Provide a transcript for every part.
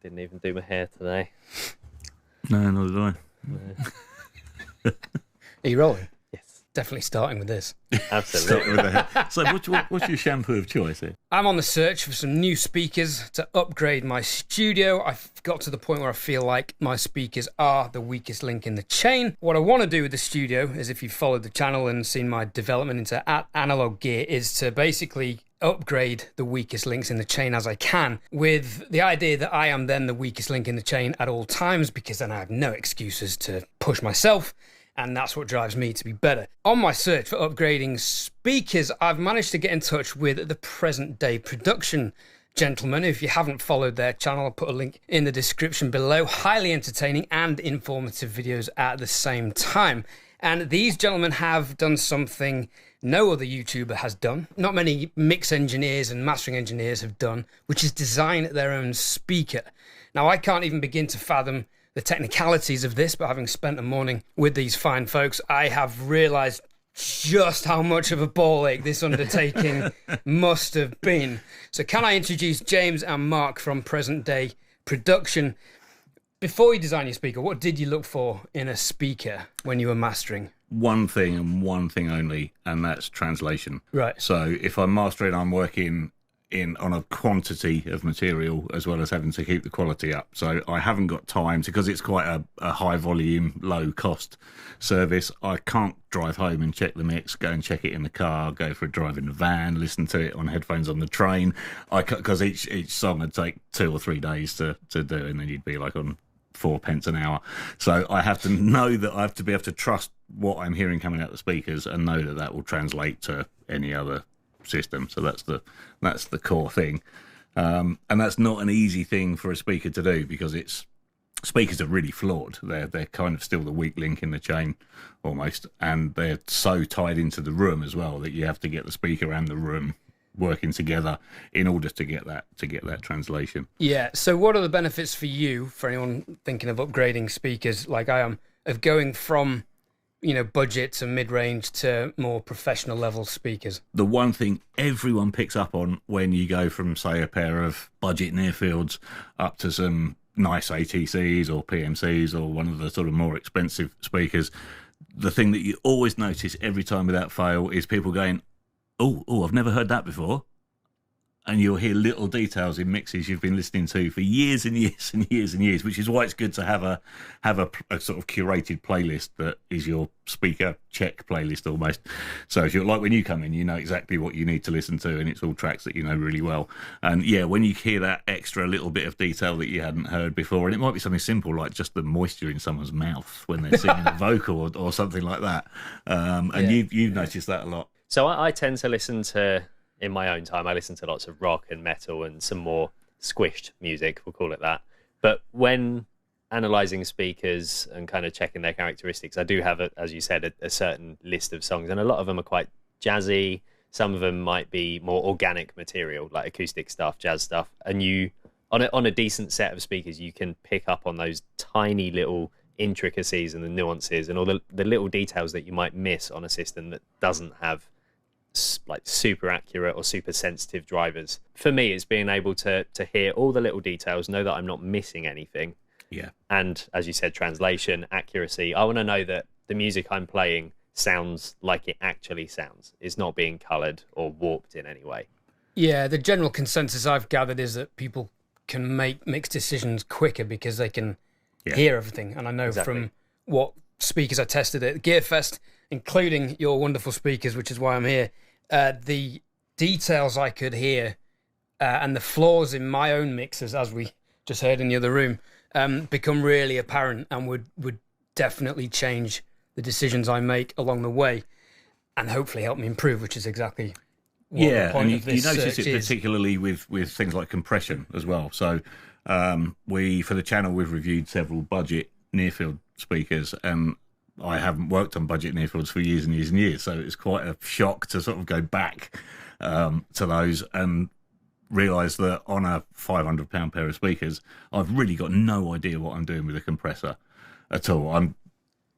Didn't even do my hair today. No, not did I. No. Are you rolling? Yes. Definitely starting with this. Absolutely. So what's your shampoo of choice here? I'm on the search for some new speakers to upgrade my studio. I've got to the point where I feel like my speakers are the weakest link in the chain. What I want to do with the studio is, if you've followed the channel and seen my development into analog gear, is to basically upgrade the weakest links in the chain as I can, with the idea that I am then the weakest link in the chain at all times, because then I have no excuses to push myself, and that's what drives me to be better. On my search for upgrading speakers, I've managed to get in touch with the Present Day Production gentlemen. If you haven't followed their channel, I'll put a link in the description below. Highly entertaining and informative videos at the same time. And these gentlemen have done something no other YouTuber has done, not many mix engineers and mastering engineers have done, which is design their own speaker. Now, I can't even begin to fathom the technicalities of this, but having spent a morning with these fine folks, I have realised just how much of a ball ache this undertaking must have been. So can I introduce James and Mark from Present Day Production? Before you design your speaker, what did you look for in a speaker when you were mastering? One thing and one thing only, and that's translation. Right. So if I'm mastering, I'm working on a quantity of material as well as having to keep the quality up. So I haven't got time to, because it's quite a high volume, low cost service. I can't drive home and check the mix, go and check it in the car, go for a drive in the van, listen to it on headphones on the train. Because each song would take 2 or 3 days to do, and then you'd be like on 4 pence an hour. So I have to know that I have to be able to trust what I'm hearing coming out the speakers and know that that will translate to any other system. So that's the core thing, and that's not an easy thing for a speaker to do, because speakers are really flawed. They're kind of still the weak link in the chain almost, and they're so tied into the room as well that you have to get the speaker and the room working together in order to get that translation. Yeah. So what are the benefits for you, for anyone thinking of upgrading speakers like I am, of going from, you know, budget to mid-range to more professional level speakers? The one thing everyone picks up on when you go from, say, a pair of budget near-fields up to some nice ATCs or PMCs or one of the sort of more expensive speakers, the thing that you always notice every time without fail is people going, oh, I've never heard that before. And you'll hear little details in mixes you've been listening to for years and years and years and years, which is why it's good to have a sort of curated playlist that is your speaker check playlist almost. So if you're like, when you come in, you know exactly what you need to listen to, and it's all tracks that you know really well. And yeah, when you hear that extra little bit of detail that you hadn't heard before, and it might be something simple like just the moisture in someone's mouth when they're singing a vocal or something like that. And you've noticed that a lot. So I tend to listen to, in my own time, I listen to lots of rock and metal and some more squished music, we'll call it that. But when analysing speakers and kind of checking their characteristics, I do have, as you said, a certain list of songs, and a lot of them are quite jazzy. Some of them might be more organic material, like acoustic stuff, jazz stuff. And you, on a decent set of speakers, you can pick up on those tiny little intricacies and the nuances and all the little details that you might miss on a system that doesn't have like super accurate or super sensitive drivers. For me, it's being able to hear all the little details, know that I'm not missing anything. Yeah. And as you said, translation, accuracy. I want to know that the music I'm playing sounds like it actually sounds. It's not being coloured or warped in any way. Yeah, the general consensus I've gathered is that people can make mixed decisions quicker because they can hear everything. And I know from what speakers I tested at Gearfest, including your wonderful speakers, which is why I'm here, the details I could hear and the flaws in my own mixers, as we just heard in the other room, become really apparent and would definitely change the decisions I make along the way and hopefully help me improve, which is exactly what the point of this you notice it is. particularly with things like compression as well. So for the channel, we've reviewed several budget near-field speakers, and I haven't worked on budget near-fields for years and years and years, so it's quite a shock to sort of go back to those and realise that on a £500 pair of speakers, I've really got no idea what I'm doing with a compressor at all. I'm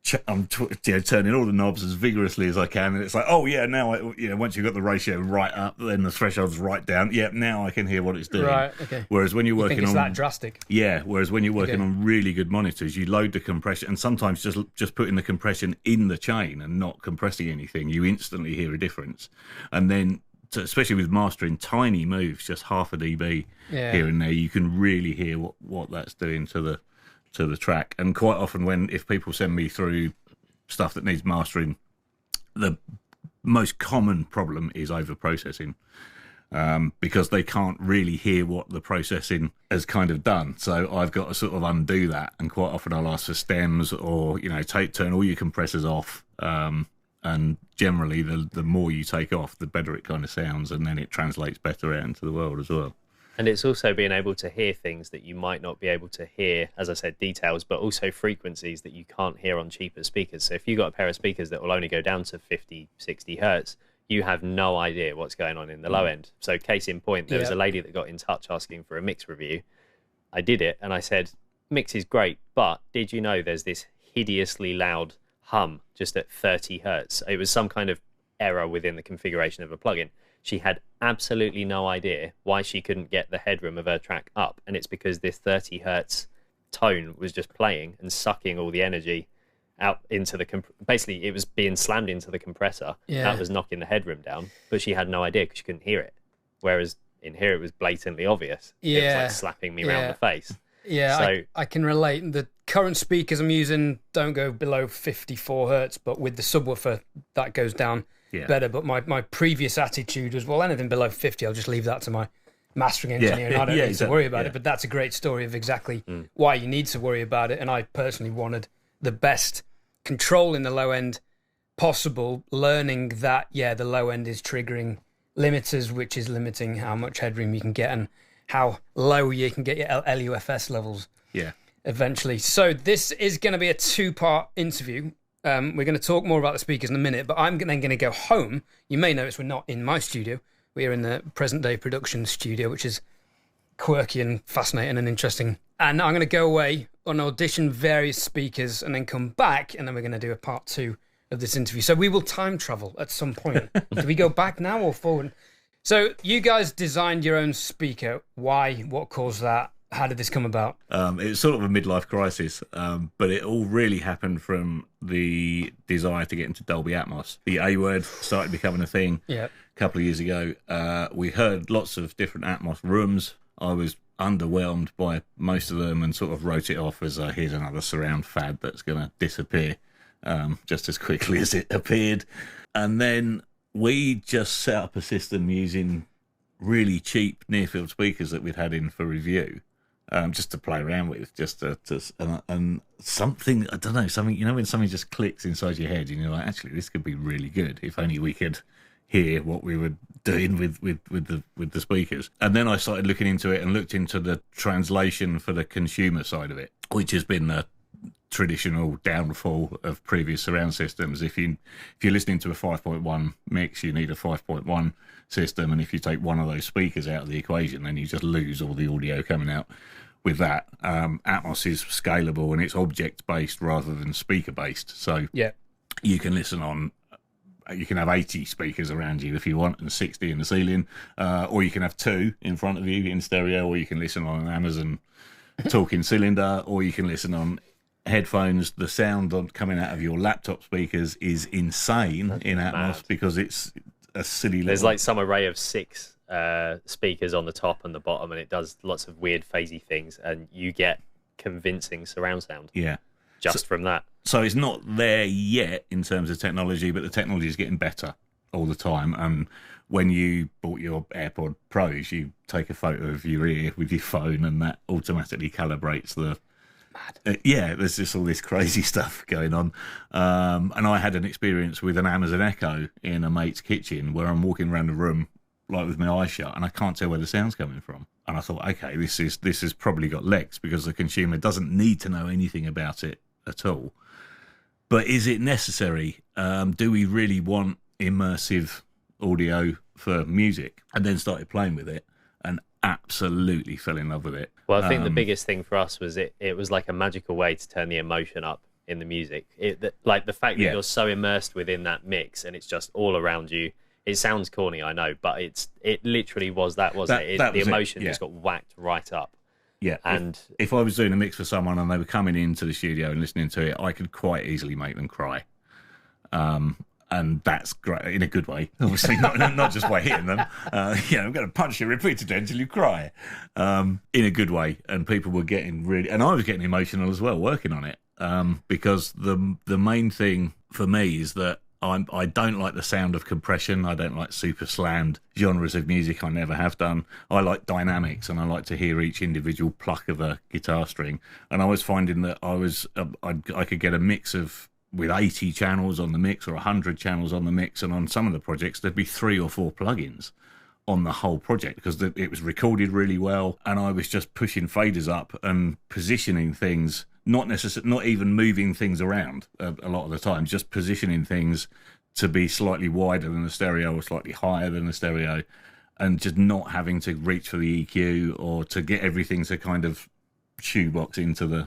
turning all the knobs as vigorously as I can, and it's like, oh yeah, now once you've got the ratio right up, then the threshold's right down. Yeah, now I can hear what it's doing. Right. Okay. Whereas when you're working think it's on that drastic. Yeah. Whereas when you're working on really good monitors, you load the compression, and sometimes just putting the compression in the chain and not compressing anything, you instantly hear a difference. And then, especially with mastering tiny moves, just half a dB here and there, you can really hear what that's doing to the track. And quite often, if people send me through stuff that needs mastering, the most common problem is over processing, because they can't really hear what the processing has kind of done. So I've got to sort of undo that, and quite often I'll ask for stems, or turn all your compressors off. And generally, the more you take off, the better it kind of sounds, and then it translates better out into the world as well. And it's also being able to hear things that you might not be able to hear, as I said, details, but also frequencies that you can't hear on cheaper speakers. So if you've got a pair of speakers that will only go down to 50, 60 hertz, you have no idea what's going on in the low end. So case in point, there was a lady that got in touch asking for a mix review. I did it, and I said, mix is great, but did you know there's this hideously loud hum just at 30 hertz? It was some kind of error within the configuration of a plugin. She had absolutely no idea why she couldn't get the headroom of her track up, and it's because this 30 hertz tone was just playing and sucking all the energy out into the basically it was being slammed into the compressor. That was knocking the headroom down, but she had no idea because she couldn't hear it, whereas in here it was blatantly obvious. It was like slapping me around the face. So I can relate. The current speakers I'm using don't go below 54 hertz, but with the subwoofer that goes down better. But my previous attitude was, well, anything below 50, I'll just leave that to my mastering engineer, and I don't need to worry about it. But that's a great story of exactly why you need to worry about it. And I personally wanted the best control in the low end possible, learning that the low end is triggering limiters, which is limiting how much headroom you can get and how low you can get your LUFS levels eventually. So this is going to be a two-part interview. We're going to talk more about the speakers in a minute, but I'm then going to go home. You may notice we're not in my studio. We're in the present-day production studio, which is quirky and fascinating and interesting. And I'm going to go away and audition various speakers and then come back, and then we're going to do a part 2 of this interview. So we will time travel at some point. Do we go back now or forward? So you guys designed your own speaker. Why? What caused that? How did this come about? It's sort of a midlife crisis, but it all really happened from the desire to get into Dolby Atmos. The A word started becoming a thing a couple of years ago. We heard lots of different Atmos rooms. I was underwhelmed by most of them and sort of wrote it off as here's another surround fad that's going to disappear just as quickly as it appeared. And then we just set up a system using really cheap near-field speakers that we'd had in for review. Just to play around with, and something, I don't know, something, when something just clicks inside your head and you're like, actually, this could be really good if only we could hear what we were doing with the speakers. And then I started looking into it and looked into the translation for the consumer side of it, which has been the traditional downfall of previous surround systems. If you're listening to a 5.1 mix, you need a 5.1 system, and if you take one of those speakers out of the equation, then you just lose all the audio coming out with that. Atmos is scalable and it's object based rather than speaker based, so you can listen on, you can have 80 speakers around you if you want and 60 in the ceiling, or you can have 2 in front of you in stereo, or you can listen on an Amazon talking cylinder, or you can listen on headphones. The sound coming out of your laptop speakers is insane in Atmos because it's a silly little... There's like some array of 6 speakers on the top and the bottom, and it does lots of weird phasey things, and you get convincing surround sound from that. So it's not there yet in terms of technology, but the technology is getting better all the time. And when you bought your AirPod Pros, you take a photo of your ear with your phone and that automatically calibrates the... there's just all this crazy stuff going on. And I had an experience with an Amazon Echo in a mate's kitchen where I'm walking around the room like with my eyes shut and I can't tell where the sound's coming from. And I thought, okay, this has probably got legs because the consumer doesn't need to know anything about it at all. But is it necessary? Do we really want immersive audio for music? And then started playing with it and absolutely fell in love with it. Well, I think the biggest thing for us was it was like a magical way to turn the emotion up in the music. Like the fact that Yeah. you're so immersed within that mix and it's just all around you. It sounds corny, I know, but it literally was that, wasn't it? That The was it, emotion yeah. just got whacked right up. Yeah, And if I was doing a mix for someone and they were coming into the studio and listening to it, I could quite easily make them cry. And that's great in a good way, obviously, not just by hitting them. I'm going to punch you repeatedly until you cry, in a good way. And people were getting really, and I was getting emotional as well working on it, because the main thing for me is that I don't like the sound of compression. I don't like super slammed genres of music. I never have done. I like dynamics, and I like to hear each individual pluck of a guitar string. And I was finding that I could get a mix with 80 channels on the mix or 100 channels on the mix, and on some of the projects there'd be 3 or 4 plugins on the whole project because it was recorded really well, and I was just pushing faders up and positioning things, not even moving things around a lot of the time, just positioning things to be slightly wider than the stereo or slightly higher than the stereo, and just not having to reach for the EQ or to get everything to kind of shoebox into the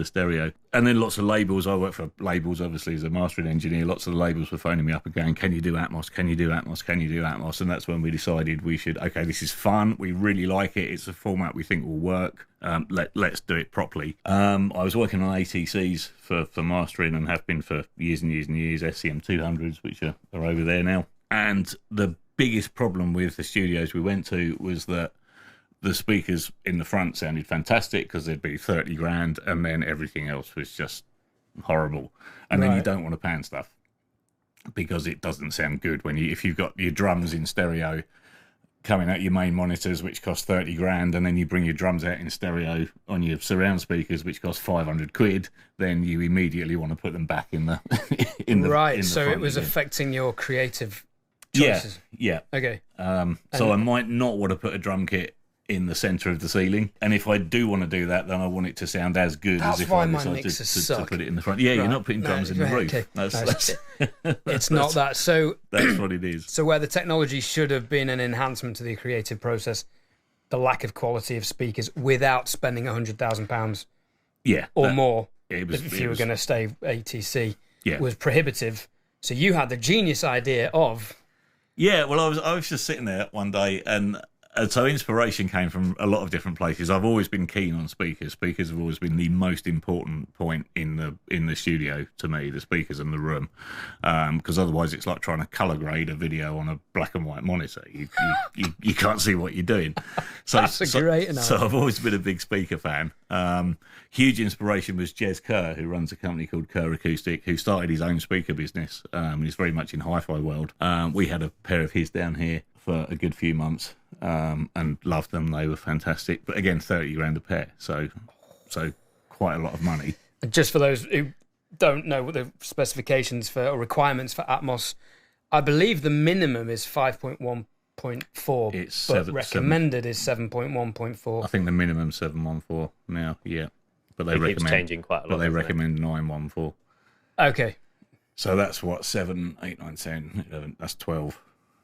stereo. And then lots of labels. I work for labels, obviously, as a mastering engineer. Lots of the labels were phoning me up and going, can you do Atmos? Can you do Atmos? Can you do Atmos? And that's when we decided we should, okay, this is fun. We really like it. It's a format we think will work. Let's do it properly. I was working on ATCs for mastering and have been for years and years and years, SCM 200s, which are over there now. And the biggest problem with the studios we went to was that the speakers in the front sounded fantastic because they'd be 30 grand, and then everything else was just horrible. And then you don't want to pan stuff because it doesn't sound good if you've got your drums in stereo coming out your main monitors, which cost 30 grand, and then you bring your drums out in stereo on your surround speakers, which cost 500 quid, then you immediately want to put them back in the right. So it was affecting your creative choices. Yeah. Okay. So I might not want to put a drum kit in the centre of the ceiling, and if I do want to do that, then I want it to sound as good as if I decided to put it in the front. Yeah, right. You're not putting drums in the roof. Okay. That's it's not that. So that's what it is. So where the technology should have been an enhancement to the creative process, the lack of quality of speakers without spending £100,000, or more, if you were going to stay ATC, was prohibitive. So you had the genius idea of. Yeah, well, I was just sitting there one day, and so inspiration came from a lot of different places. I've always been keen on speakers. Speakers have always been the most important point in the studio to me, the speakers in the room, because otherwise it's like trying to colour grade a video on a black and white monitor. You can't see what you're doing. So, That's a great analogy. So I've always been a big speaker fan. Huge inspiration was Jez Kerr, who runs a company called Kerr Acoustic, who started his own speaker business. He's very much in hi-fi world. We had a pair of his down here for a good few months, and loved them. They were fantastic. But again, 30 grand a pair, so quite a lot of money. And just for those who don't know what the specifications for or requirements for Atmos, I believe the minimum is 5.1.4, but recommended is 7.1.4. I think the minimum 7.14 now. Yeah, but they recommend changing quite a lot. But they recommend 9.14. Okay, so that's what 7, 8, 9, 10, 11. That's 12.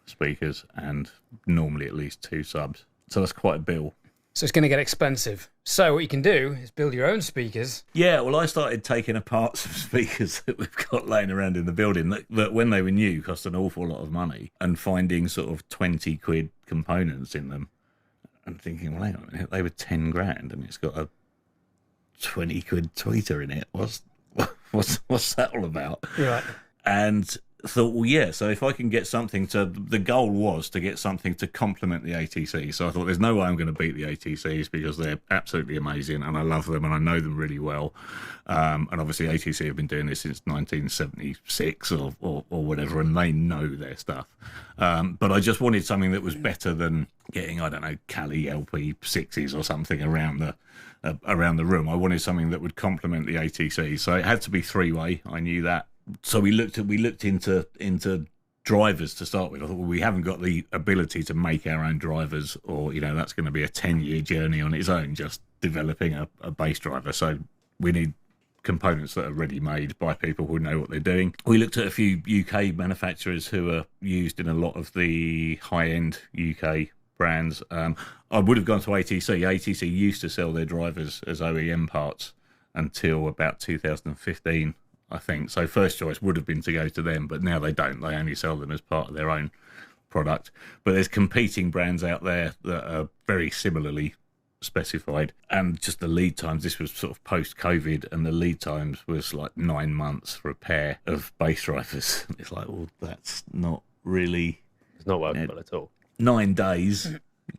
Speakers, and normally at least 2 subs, so that's quite a bill. So it's going to get expensive. So what you can do is build your own speakers. Yeah, well, I started taking apart some speakers that we've got laying around in the building that when they were new cost an awful lot of money, and finding sort of 20 quid components in them and thinking, well, hang on a minute, they were 10 grand and it's got a 20 quid tweeter in it. What's that all about? Right. And thought, well, yeah, so if I can get something the goal was to get something to complement the ATC. So I thought, there's no way I'm going to beat the ATCs because they're absolutely amazing and I love them and I know them really well. And obviously ATC have been doing this since 1976 or whatever, and they know their stuff. But I just wanted something that was better than getting, I don't know, Cali LP6s or something around the room. I wanted something that would complement the ATC. So it had to be 3-way. I knew that. So we looked into drivers to start with. I thought, well, we haven't got the ability to make our own drivers, or that's going to be a 10-year journey on its own, just developing a bass driver. So we need components that are ready-made by people who know what they're doing. We looked at a few UK manufacturers who are used in a lot of the high-end UK brands. I would have gone to ATC. ATC used to sell their drivers as OEM parts, until about 2015, I think. So first choice would have been to go to them, but now they don't. They only sell them as part of their own product. But there's competing brands out there that are very similarly specified, and just the lead times, this was sort of post-COVID, and the lead times was like 9 months for a pair of bass drivers. It's like, well, that's not really... It's not workable at all. 9 days,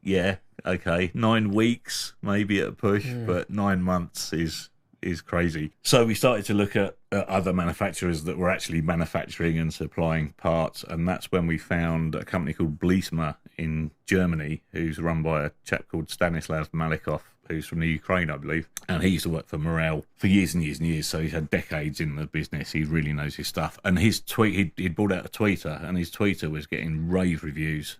yeah, okay. 9 weeks, maybe at a push, but 9 months is crazy. So we started to look at other manufacturers that were actually manufacturing and supplying parts, and that's when we found a company called Bleesma in Germany, who's run by a chap called Stanislav Malikov, who's from the Ukraine, I believe, and he used to work for Morel for years and years and years, so he's had decades in the business. He really knows his stuff. And his he'd brought out a tweeter, and his tweeter was getting rave reviews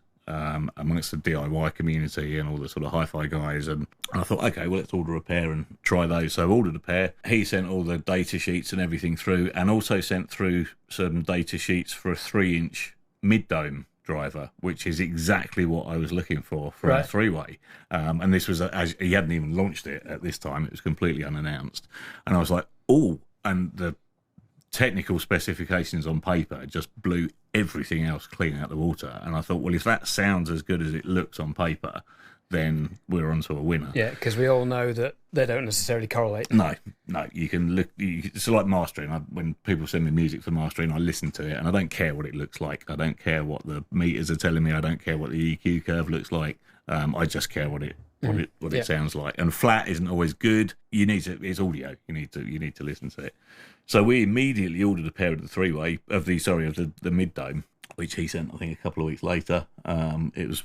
amongst the DIY community and all the sort of hi-fi guys, and I thought, okay, well, let's order a pair and try those. So I ordered a pair. He sent all the data sheets and everything through, and also sent through some data sheets for a 3-inch mid-dome driver, which is exactly what I was looking for a three-way. And this was, as he hadn't even launched it at this time, it was completely unannounced. And I was like, oh, and the technical specifications on paper just blew everything else clean out the water. And I thought, well, if that sounds as good as it looks on paper, then we're onto a winner. Yeah, because we all know that they don't necessarily correlate. No, you can look. It's like mastering. When people send me music for mastering, I listen to it, and I don't care what it looks like. I don't care what the meters are telling me. I don't care what the EQ curve looks like. I just care what it sounds like. And flat isn't always good. You need to. It's audio. You need to listen to it. So we immediately ordered a pair of the the mid dome, which he sent, I think, a couple of weeks later. It was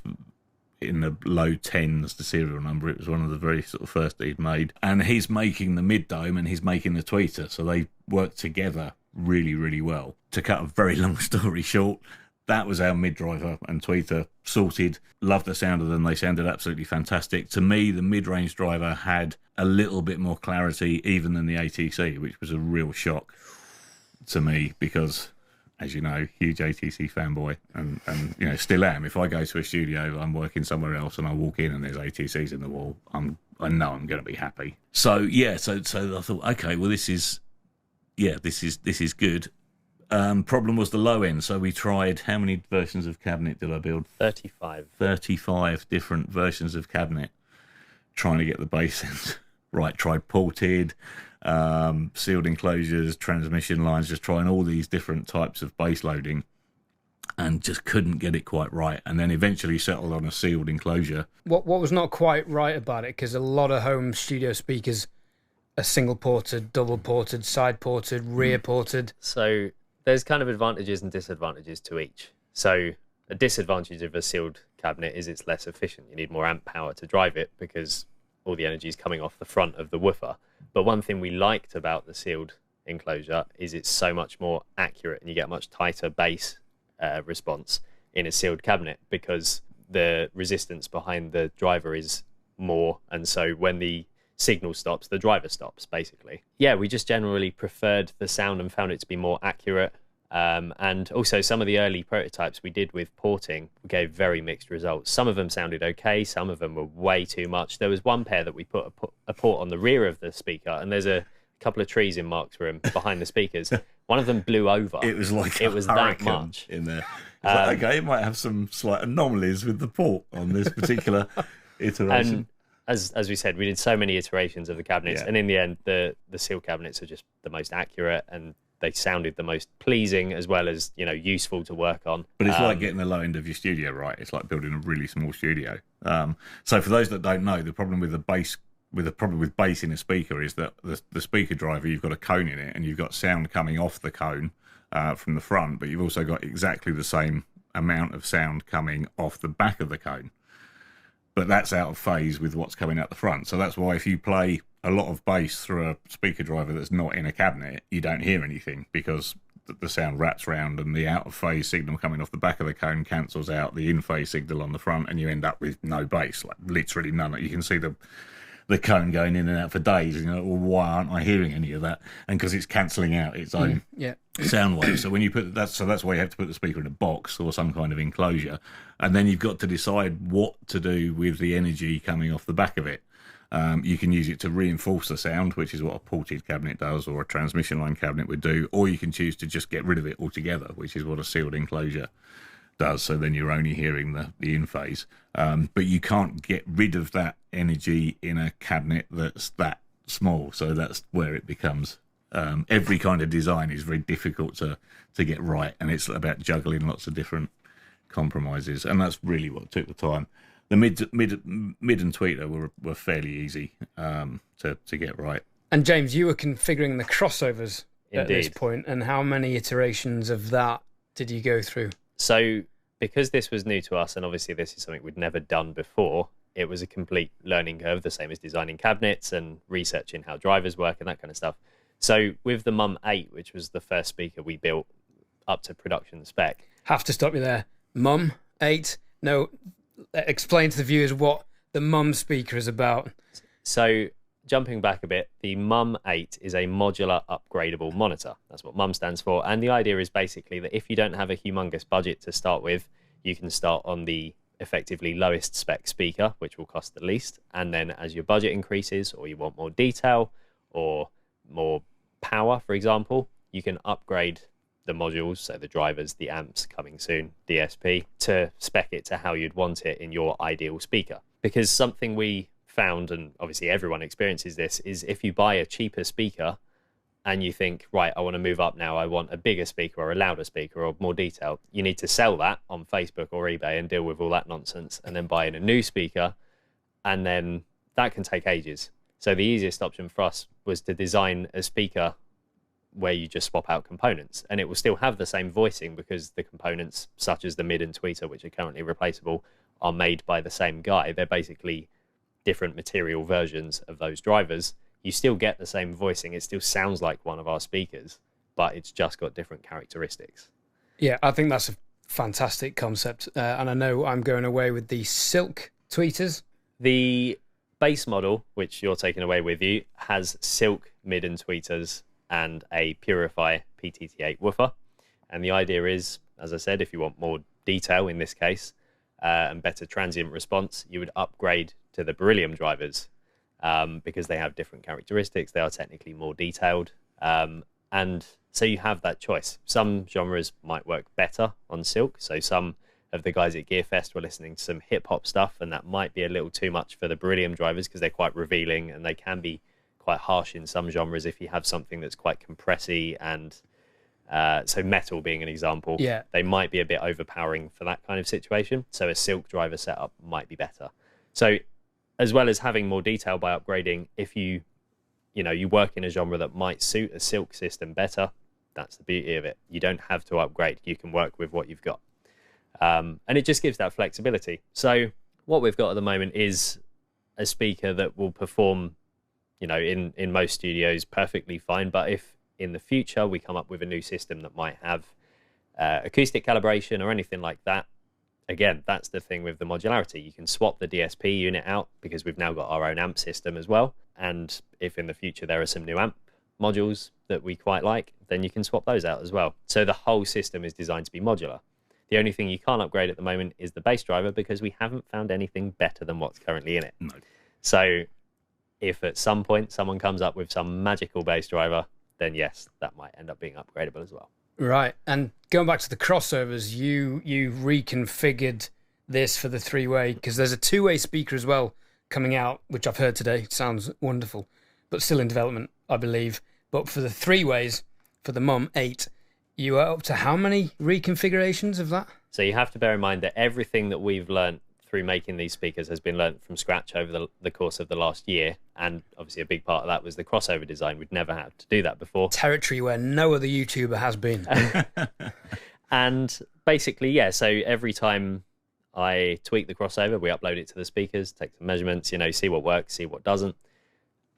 in the low 10s, the serial number. It was one of the very sort of first he'd made. And he's making the mid dome and he's making the tweeter, so they work together really, really well. To cut a very long story short, that was our mid driver and tweeter sorted. Loved the sound of them. They sounded absolutely fantastic. To me, the mid-range driver had a little bit more clarity even than the ATC, which was a real shock to me because, as you know, huge ATC fanboy, and you know, still am. If I go to a studio, I'm working somewhere else, and I walk in and there's ATCs in the wall, I know I'm going to be happy. So yeah, so I thought, okay, well, this is good. Problem was the low end, so we tried. How many versions of cabinet did I build? 35. 35 different versions of cabinet, trying to get the bass end right. Tried ported, sealed enclosures, transmission lines, just trying all these different types of bass loading, and just couldn't get it quite right. And then eventually settled on a sealed enclosure. What was not quite right about it, because a lot of home studio speakers are single ported, double ported, side ported, rear ported. So there's kind of advantages and disadvantages to each. So a disadvantage of a sealed cabinet is it's less efficient. You need more amp power to drive it because all the energy is coming off the front of the woofer. But one thing we liked about the sealed enclosure is it's so much more accurate, and you get a much tighter bass response in a sealed cabinet because the resistance behind the driver is more, and so when the signal stops, the driver stops, basically. Yeah, we just generally preferred the sound and found it to be more accurate. And also some of the early prototypes we did with porting gave very mixed results. Some of them sounded okay, some of them were way too much. There was one pair that we put a port on the rear of the speaker, and there's a couple of trees in Mark's room behind the speakers. One of them blew over. It was like it was that much in there. Like, okay, it might have some slight anomalies with the port on this particular iteration. And as we said, we did so many iterations of the cabinets, and in the end, the sealed cabinets are just the most accurate, and they sounded the most pleasing as well as, you know, useful to work on. But it's like getting the low end of your studio right. It's like building a really small studio. So for those that don't know, the problem with bass in a speaker is that the speaker driver, you've got a cone in it, and you've got sound coming off the cone from the front, but you've also got exactly the same amount of sound coming off the back of the cone. But that's out of phase with what's coming out the front. So that's why if you play a lot of bass through a speaker driver that's not in a cabinet, you don't hear anything because the sound wraps round and the out of phase signal coming off the back of the cone cancels out the in phase signal on the front, and you end up with no bass, like literally none. You can see the the cone going in and out for days. And you're like, well, why aren't I hearing any of that? And because it's cancelling out its own sound waves. So when you put that, so that's why you have to put the speaker in a box or some kind of enclosure, and then you've got to decide what to do with the energy coming off the back of it. You can use it to reinforce the sound, which is what a ported cabinet does, or a transmission line cabinet would do, or you can choose to just get rid of it altogether, which is what a sealed enclosure does. So then you're only hearing the in phase, but you can't get rid of that energy in a cabinet that's that small. So that's where it becomes every kind of design is very difficult to get right, and it's about juggling lots of different compromises, and that's really what took the time. The mid and tweeter were fairly easy to get right. And James, you were configuring the crossovers at Indeed. this point, and how many iterations of that did you go through? So because this was new to us, and obviously this is something we'd never done before, it was a complete learning curve, the same as designing cabinets and researching how drivers work and that kind of stuff. So with the MUM8, which was the first speaker we built up to production spec. Have to stop you there. MUM8? No, explain to the viewers what the MUM speaker is about. So jumping back a bit, the MUM8 is a modular upgradable monitor. That's what MUM stands for. And the idea is basically that if you don't have a humongous budget to start with, you can start on the effectively lowest spec speaker, which will cost the least. And then as your budget increases, or you want more detail or more power, for example, you can upgrade the modules, so the drivers, the amps coming soon, DSP, to spec it to how you'd want it in your ideal speaker. Because something we found, and obviously everyone experiences this, is if you buy a cheaper speaker and you think, right, I want to move up now, I want a bigger speaker or a louder speaker or more detail, you need to sell that on Facebook or eBay and deal with all that nonsense and then buy in a new speaker, and then that can take ages. So the easiest option for us was to design a speaker where you just swap out components, and it will still have the same voicing because the components, such as the mid and tweeter, which are currently replaceable, are made by the same guy. They're basically different material versions of those drivers. You still get the same voicing. It still sounds like one of our speakers, but it's just got different characteristics. Yeah, I think that's a fantastic concept. And I know I'm going away with the silk tweeters. The base model, which you're taking away with you, has silk mid and tweeters and a Purify PTT8 woofer. And the idea is, as I said, if you want more detail in this case and better transient response, you would upgrade to the beryllium drivers because they have different characteristics. They are technically more detailed. And so you have that choice. Some genres might work better on silk. So some of the guys at GearFest were listening to some hip hop stuff, and that might be a little too much for the beryllium drivers because they're quite revealing and they can be quite harsh in some genres if you have something that's quite compressy, and so metal being an example, they might be a bit overpowering for that kind of situation. So a silk driver setup might be better. So as well as having more detail by upgrading, if you work in a genre that might suit a silk system better, that's the beauty of it. You don't have to upgrade. You can work with what you've got. And it just gives that flexibility. So what we've got at the moment is a speaker that will perform in most studios perfectly fine, but if in the future we come up with a new system that might have acoustic calibration or anything like that, again, that's the thing with the modularity. You can swap the DSP unit out because we've now got our own amp system as well, and if in the future there are some new amp modules that we quite like, then you can swap those out as well. So the whole system is designed to be modular. The only thing you can't upgrade at the moment is the bass driver because we haven't found anything better than what's currently in it. No. So if at some point someone comes up with some magical bass driver, then yes, that might end up being upgradable as well. Right. And going back to the crossovers, you reconfigured this for the three-way, because there's a two-way speaker as well coming out, which I've heard today. It sounds wonderful, but still in development, I believe. But for the three-ways, for the MUM8, you are up to how many reconfigurations of that? So you have to bear in mind that everything that we've learned through making these speakers has been learnt from scratch over the course of the last year, and obviously a big part of that was the crossover design. We'd never had to do that before. Territory where no other YouTuber has been. And basically, yeah, so every time I tweak the crossover, we upload it to the speakers, take some measurements, see what works, see what doesn't.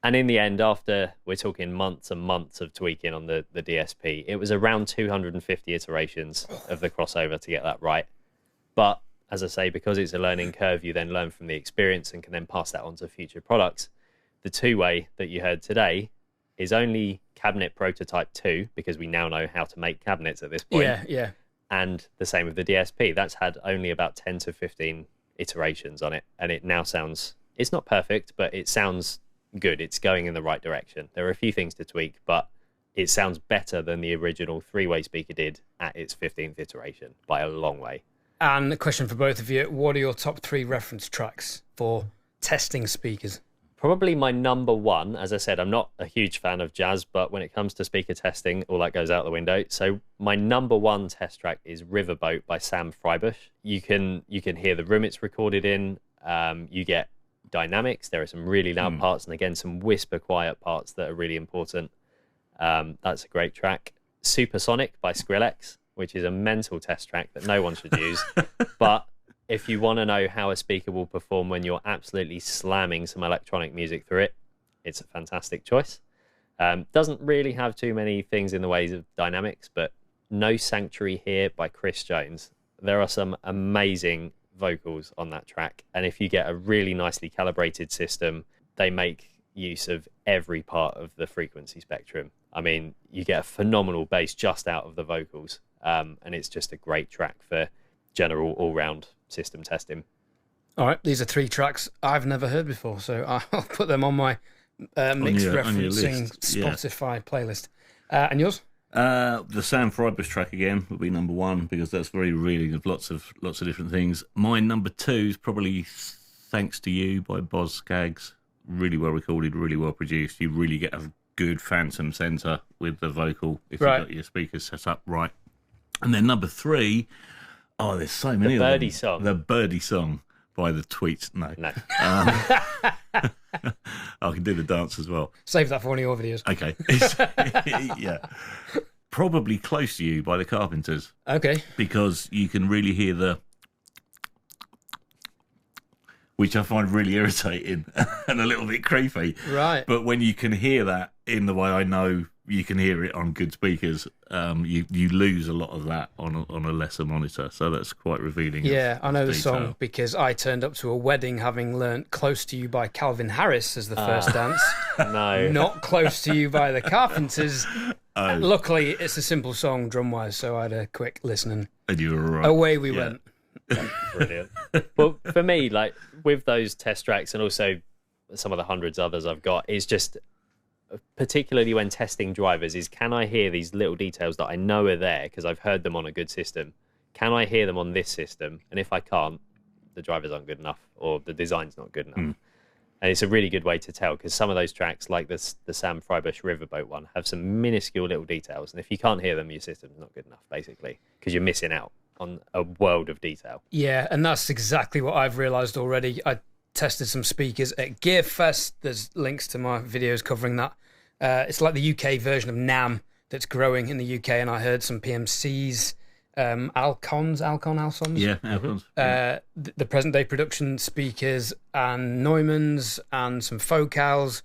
And in the end, after we're talking months and months of tweaking on the DSP, it was around 250 iterations of the crossover to get that right. But as I say, because it's a learning curve, you then learn from the experience and can then pass that on to future products. the two-way that you heard today is only cabinet prototype 2, because we now know how to make cabinets at this point. Yeah. And the same with the DSP. That's had only about 10 to 15 iterations on it, and it now sounds, it's not perfect, but it sounds good. It's going in the right direction. There are a few things to tweak, but it sounds better than the original three-way speaker did at its 15th iteration by a long way. And a question for both of you, what are your top 3 reference tracks for testing speakers? Probably my number one, as I said, I'm not a huge fan of jazz, but when it comes to speaker testing, all that goes out the window. So my number one test track is Riverboat by Sam Freibush. You can hear the room it's recorded in. You get dynamics. There are some really loud parts, and again, some whisper quiet parts that are really important. That's a great track. Supersonic by Skrillex, which is a mental test track that no one should use. But if you want to know how a speaker will perform when you're absolutely slamming some electronic music through it, it's a fantastic choice. Doesn't really have too many things in the ways of dynamics, but No Sanctuary Here by Chris Jones. There are some amazing vocals on that track, and if you get a really nicely calibrated system, they make use of every part of the frequency spectrum. I mean, you get a phenomenal bass just out of the vocals, and it's just a great track for general all-round system testing. All right, these are 3 tracks I've never heard before, so I'll put them on my mixed referencing Spotify playlist. And yours? The Sam Freibush track again would be number 1, because that's very revealing of lots of different things. My number 2 is probably Thanks to You by Boz Scaggs. Really well recorded, really well produced. You really get a good phantom centre with the vocal if you've got your speakers set up right. And then number 3, there's so many of them. Birdie Song. The Birdie Song by the Tweets. No. I can do the dance as well. Save that for one of your videos. Okay. Yeah. Probably Close to You by the Carpenters. Okay. Because you can really hear the... which I find really irritating and a little bit creepy. Right. But when you can hear that in the way I know you can hear it on good speakers, you lose a lot of that on a lesser monitor. So that's quite revealing. Yeah, I know the song because I turned up to a wedding having learnt Close to You by Calvin Harris as the first dance. No. Not Close to You by the Carpenters. Luckily, it's a simple song drum-wise, so I had a quick listen and you were right. Away we went. Brilliant. Well, for me, like with those test tracks and also some of the hundreds others I've got, is just particularly when testing drivers, is can I hear these little details that I know are there because I've heard them on a good system? Can I hear them on this system? And if I can't, the drivers aren't good enough or the design's not good enough. And it's a really good way to tell, because some of those tracks, like the Sam Freibush Riverboat one, have some minuscule little details, and if you can't hear them, your system's not good enough, basically, because you're missing out on a world of detail. Yeah, and that's exactly what I've realised already. I tested some speakers at Gearfest. There's links to my videos covering that. It's like the UK version of NAMM that's growing in the UK, and I heard some PMCs, Alcons. Yeah, Alcons. The present-day production speakers and Neumanns and some Focals,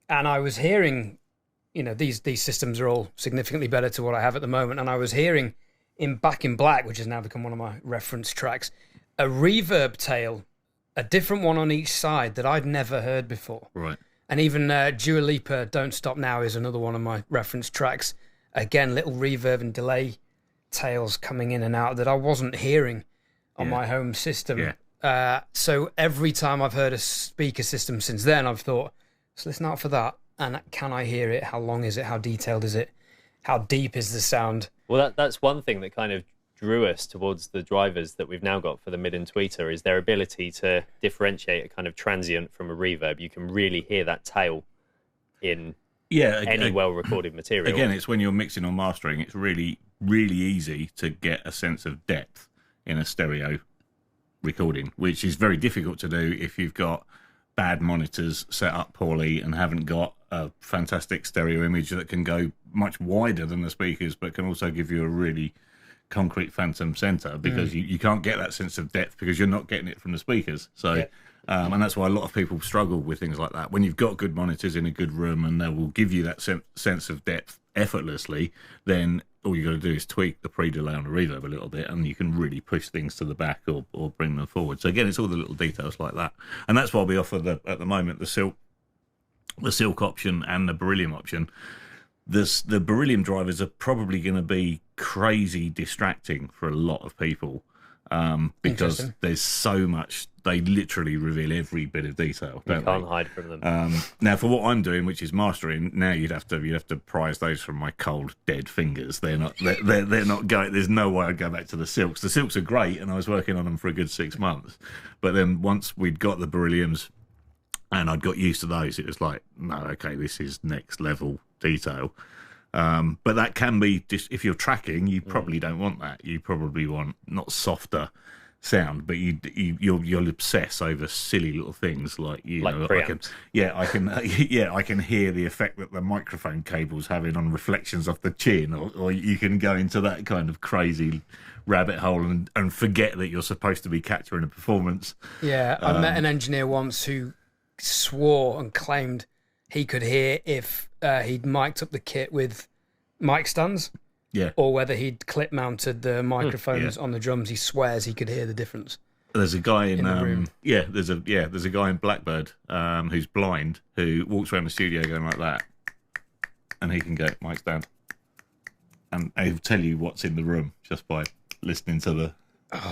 and I was hearing, these systems are all significantly better to what I have at the moment, and I was hearing in Back in Black, which has now become one of my reference tracks, a reverb tail, a different one on each side that I'd never heard before. Right. And even Dua Lipa, Don't Stop Now is another one of my reference tracks. Again, little reverb and delay tails coming in and out that I wasn't hearing on my home system. Yeah. So every time I've heard a speaker system since then, I've thought, let's listen out for that. And can I hear it? How long is it? How detailed is it? How deep is the sound? Well, that's one thing that kind of drew us towards the drivers that we've now got for the mid and tweeter, is their ability to differentiate a kind of transient from a reverb. You can really hear that tail in any well-recorded material. Again, it's when you're mixing or mastering, it's really, really easy to get a sense of depth in a stereo recording, which is very difficult to do if you've got bad monitors set up poorly and haven't got a fantastic stereo image that can go much wider than the speakers, but can also give you a really concrete phantom center, because you can't get that sense of depth because you're not getting it from the speakers. So and that's why a lot of people struggle with things like that. When you've got good monitors in a good room and they will give you that sense of depth effortlessly, then all you got to do is tweak the pre-delay on the reverb a little bit, and you can really push things to the back or bring them forward. So again, it's all the little details like that, and that's why we offer at the moment the Silk the silk option and the beryllium option, the beryllium drivers are probably going to be crazy distracting for a lot of people, because there's so much. They literally reveal every bit of detail. You can't hide from them. Now, for what I'm doing, which is mastering, now you'd have to prise those from my cold, dead fingers. They're not going. There's no way I'd go back to the silks. The silks are great, and I was working on them for a good 6 months. But then once we'd got the berylliums, and I'd got used to those, it was like, no, okay, this is next level detail. But that can be just, if you're tracking, you probably don't want that. You probably want not softer sound, but you'll obsess over silly little things like preamps. I can hear the effect that the microphone cable's having on reflections off the chin, or you can go into that kind of crazy rabbit hole and forget that you're supposed to be capturing a performance. Yeah, I met an engineer once who swore and claimed he could hear if he'd mic'd up the kit with mic stands. Yeah. Or whether he'd clip mounted the microphones on the drums. He swears he could hear the difference. There's a guy in the room. there's a guy in Blackbird who's blind, who walks around the studio going like that, and he can go mic stand, and he'll tell you what's in the room just by listening to the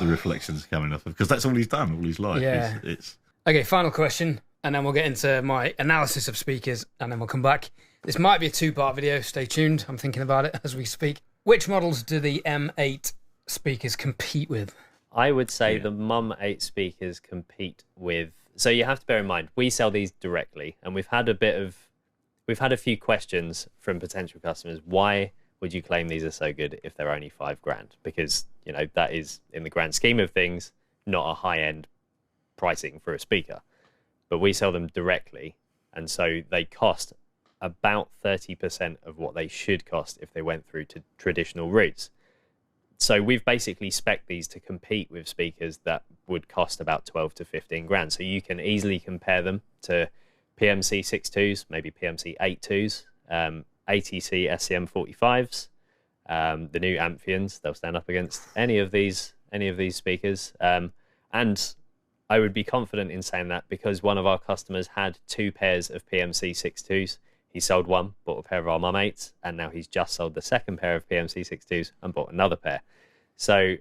reflections coming off of, because that's all he's done all his life. Yeah. It's Okay, final question, and then we'll get into my analysis of speakers, and then we'll come back. This might be a two-part video. Stay tuned. I'm thinking about it as we speak. Which models do the M8 speakers compete with? I would say the MUM8 speakers compete with. So you have to bear in mind, we sell these directly, and we've had a few questions from potential customers. Why would you claim these are so good if they're only $5,000? Because that is, in the grand scheme of things, not a high-end pricing for a speaker. But we sell them directly, and so they cost about 30% of what they should cost if they went through to traditional routes. So we've basically spec'd these to compete with speakers that would cost about 12 to 15 grand. So you can easily compare them to PMC 6.2s, maybe PMC 8.2s, ATC SCM 45s, the new Amphions. They'll stand up against any of these speakers. And I would be confident in saying that because one of our customers had 2 pairs of PMC 6.2s. He sold one, bought a pair of our MUM8s, and now he's just sold the second pair of PMC 6.2s and bought another pair. So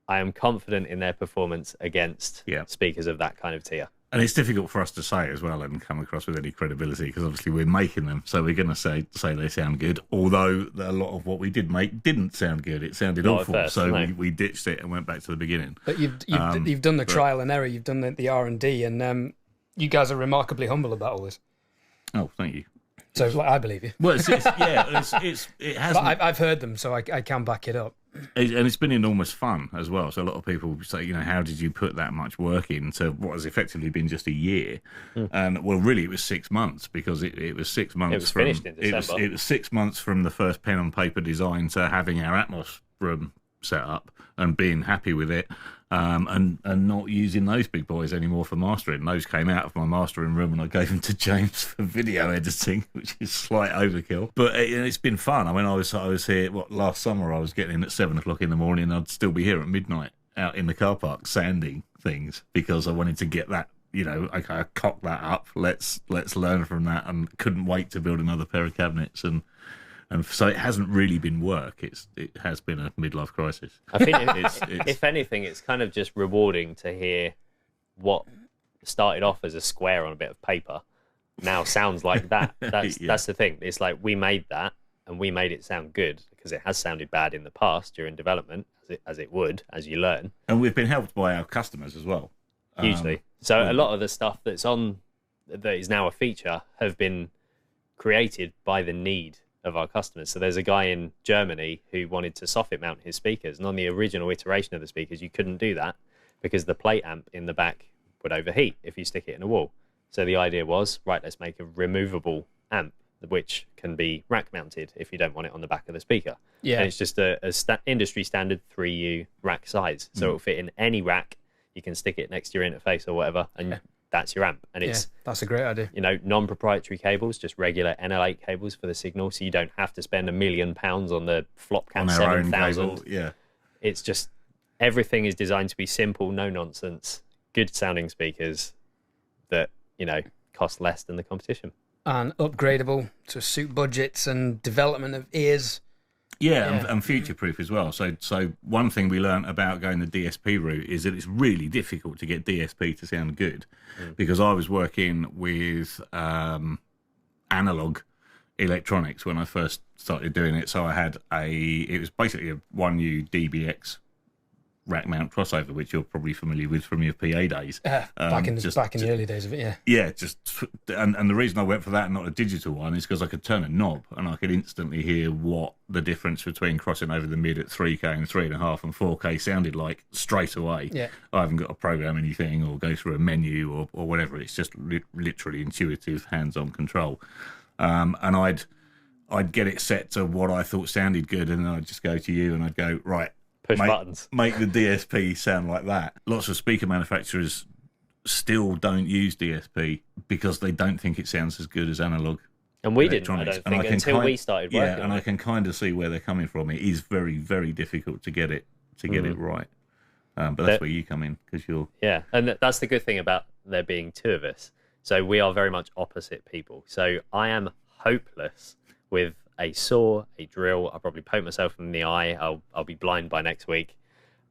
I am confident in their performance against speakers of that kind of tier. And it's difficult for us to say as well and come across with any credibility, because obviously we're making them, so we're going to say they sound good. Although a lot of what we did make didn't sound good; it sounded awful. First, so we ditched it and went back to the beginning. But you've done the trial and error, you've done the R&D, and you guys are remarkably humble about all this. Oh, thank you. So I believe you. Well, it has. But I've heard them, so I can back it up. And it's been enormous fun as well. So a lot of people say, how did you put that much work into what has effectively been just a year? And well, really, it was 6 months, because it was 6 months. It was finished in December. It was 6 months from the first pen on paper design to having our Atmos room set up and being happy with it, and not using those big boys anymore for mastering. Those came out of my mastering room and I gave them to James for video editing, which is slight overkill. But it's been fun. I mean, I was here, last summer I was getting in at 7 o'clock in the morning, and I'd still be here at midnight out in the car park sanding things, because I wanted to get that, okay, I cocked that up, let's learn from that, and couldn't wait to build another pair of cabinets. And so it hasn't really been work. It has been a midlife crisis. I think if anything, it's kind of just rewarding to hear what started off as a square on a bit of paper now sounds like that. That's the thing. It's like we made that and we made it sound good, because it has sounded bad in the past during development, as it would, as you learn. And we've been helped by our customers as well. Hugely. So a lot of the stuff that is now a feature have been created by the need of our customers. So there's a guy in Germany who wanted to soffit mount his speakers, and on the original iteration of the speakers you couldn't do that because the plate amp in the back would overheat if you stick it in a wall. So the idea was, right, let's make a removable amp which can be rack mounted if you don't want it on the back of the speaker. And it's just a industry standard 3U rack size, so it'll fit in any rack. You can stick it next to your interface or whatever, and that's your amp. And that's a great idea. Non-proprietary cables, just regular NL8 cables for the signal, so you don't have to spend £1 million on the Flopcat 7000. It's just everything is designed to be simple, no nonsense, good sounding speakers that cost less than the competition. and upgradable to suit budgets and development of ears. Yeah. And future-proof as well. So one thing we learned about going the DSP route is that it's really difficult to get DSP to sound good, because I was working with analog electronics when I first started doing it. So I had it was basically a 1U DBX rack mount crossover, which you're probably familiar with from your PA days. Back in the early days of it, yeah. Yeah, and the reason I went for that and not a digital one is because I could turn a knob and I could instantly hear what the difference between crossing over the mid at 3K and 3.5 and 4K sounded like straight away. Yeah. I haven't got to program anything or go through a menu or whatever. It's just literally intuitive, hands-on control. And I'd get it set to what I thought sounded good, and then I'd just go to you and I'd go, right, push buttons. Make the DSP sound like that. Lots of speaker manufacturers still don't use DSP because they don't think it sounds as good as analog. And we didn't, I don't think, until we started working. Yeah, and I can kind of see where they're coming from. It is very, very difficult to get it right. But that's where you come in, because you're... Yeah, and that's the good thing about there being two of us. So we are very much opposite people. So I am hopeless with a saw, a drill. I'll probably poke myself in the eye. I'll be blind by next week.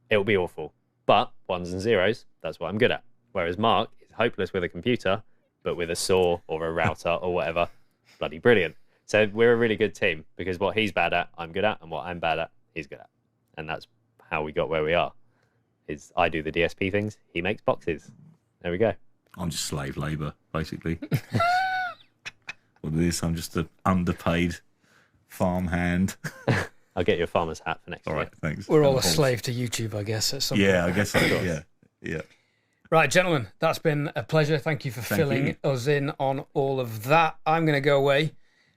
It'll be awful. But ones and zeros, that's what I'm good at. Whereas Mark is hopeless with a computer, but with a saw or a router or whatever, bloody brilliant. So we're a really good team, because what he's bad at, I'm good at, and what I'm bad at, he's good at. And that's how we got where we are. Is I do the DSP things, he makes boxes. There we go. I'm just slave labour, basically. What it is, I'm just an underpaid farm hand. I'll get you a farmer's hat for next year. All right, thanks. We're all a slave to YouTube, I guess, at some point. I guess so. Yeah. Right, gentlemen, that's been a pleasure. Thank you for filling us in on all of that. I'm going to go away,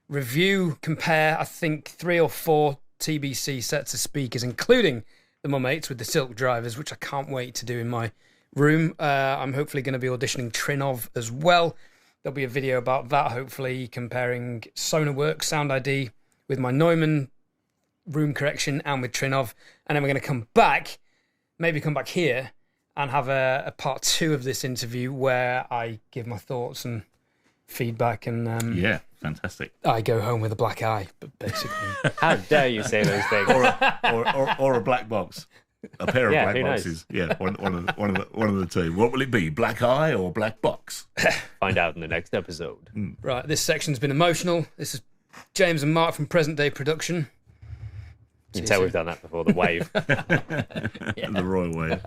review, compare, I think 3 or 4 TBC sets of speakers, including the MUM8s with the silk drivers, which I can't wait to do in my room. I'm hopefully going to be auditioning Trinov as well. There'll be a video about that, hopefully, comparing SonarWorks Sound ID with my Neumann room correction and with Trinov. And then we're going to come back here and have a part 2 of this interview where I give my thoughts and feedback. And yeah, fantastic. I go home with a black eye, but basically. How dare you say those things? or a black box. A pair of black who boxes. Knows? Yeah, one of the two. What will it be? Black eye or black box? Find out in the next episode. Right, this section's been emotional. This is James and Mark from Present Day Production. You can tell we've done that before. The wave. The royal wave.